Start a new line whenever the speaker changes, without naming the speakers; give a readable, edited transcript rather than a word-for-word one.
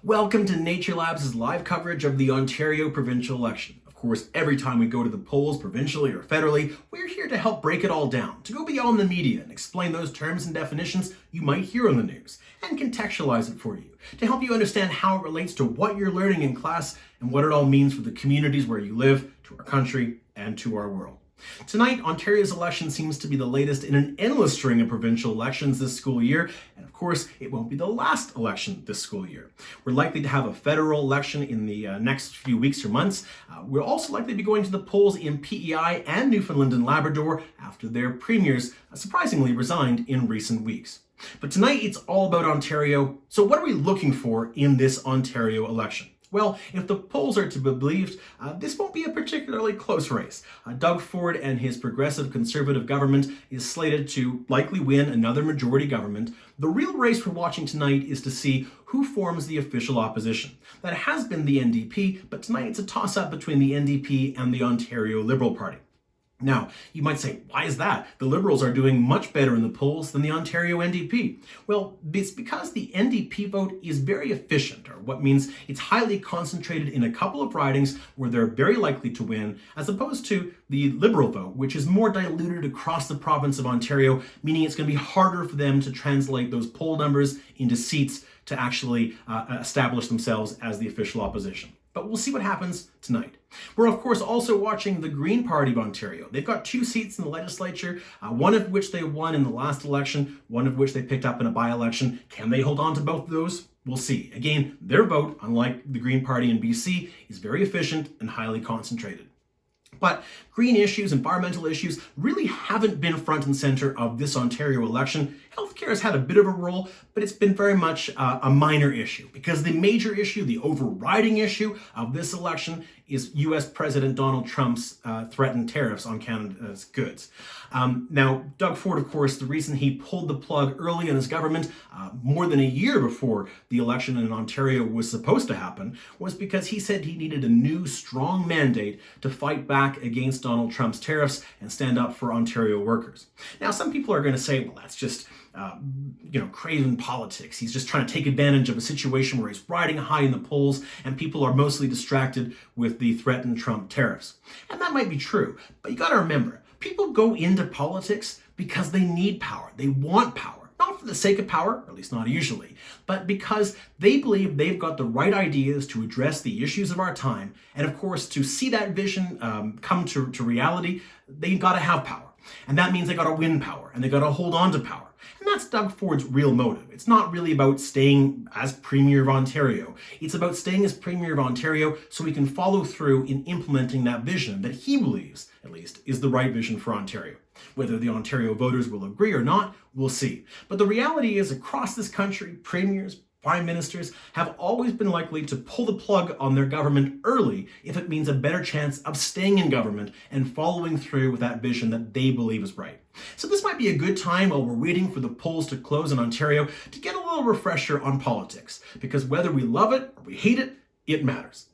Welcome to NatureLabs' live coverage of the Ontario provincial election. Of course, every time we go to the polls, provincially or federally, we're here to help break it all down, to go beyond the media and explain those terms and definitions you might hear on the news, and contextualize it for you, to help you understand how it relates to what you're learning in class and what it all means for the communities where you live, to our country, and to our world. Tonight, Ontario's election seems to be the latest in an endless string of provincial elections this school year, and of course, it won't be the last election this school year. We're likely to have a federal election in the next few weeks or months. We're also likely to be going to the polls in PEI and Newfoundland and Labrador after their premiers surprisingly resigned in recent weeks. But tonight, it's all about Ontario. So what are we looking for in this Ontario election? Well, if the polls are to be believed, this won't be a particularly close race. Doug Ford and his progressive conservative government is slated to likely win another majority government. The real race we're watching tonight is to see who forms the official opposition. That has been the NDP, but tonight it's a toss-up between the NDP and the Ontario Liberal Party. Now, you might say, why is that? The Liberals are doing much better in the polls than the Ontario NDP. Well, it's because the NDP vote is very efficient, or what means it's highly concentrated in a couple of ridings where they're very likely to win, as opposed to the Liberal vote, which is more diluted across the province of Ontario, meaning it's going to be harder for them to translate those poll numbers into seats to actually establish themselves as the official opposition. But we'll see what happens tonight. We're, of course, also watching the Green Party of Ontario. They've got 2 seats in the legislature, one of which they won in the last election, one of which they picked up in a by-election. Can they hold on to both of those? We'll see. Again, their vote, unlike the Green Party in BC, is very efficient and highly concentrated. But green issues, environmental issues, really haven't been front and center of this Ontario election. Healthcare has had a bit of a role, but it's been very much a minor issue, because the major issue, the overriding issue of this election is U.S. President Donald Trump's threatened tariffs on Canada's goods. Now, Doug Ford, of course, the reason he pulled the plug early in his government, more than a year before the election in Ontario was supposed to happen, was because he said he needed a new, strong mandate to fight back against Donald Trump's tariffs and stand up for Ontario workers. Now, some people are going to say, well, that's just craven politics. He's just trying to take advantage of a situation where he's riding high in the polls and people are mostly distracted with the threatened Trump tariffs. And that might be true, but you got to remember, people go into politics because they need power. They want power. Not for the sake of power, or at least not usually, but because they believe they've got the right ideas to address the issues of our time. And of course, to see that vision come to reality, they've got to have power. And that means they got to win power, and they got to hold on to power. And that's Doug Ford's real motive. It's not really about staying as Premier of Ontario. It's about staying as Premier of Ontario so he can follow through in implementing that vision that he believes, at least, is the right vision for Ontario. Whether the Ontario voters will agree or not, we'll see. But the reality is, across this country, premiers, prime ministers have always been likely to pull the plug on their government early if it means a better chance of staying in government and following through with that vision that they believe is right. So this might be a good time while we're waiting for the polls to close in Ontario to get a little refresher on politics, because whether we love it or we hate it, it matters.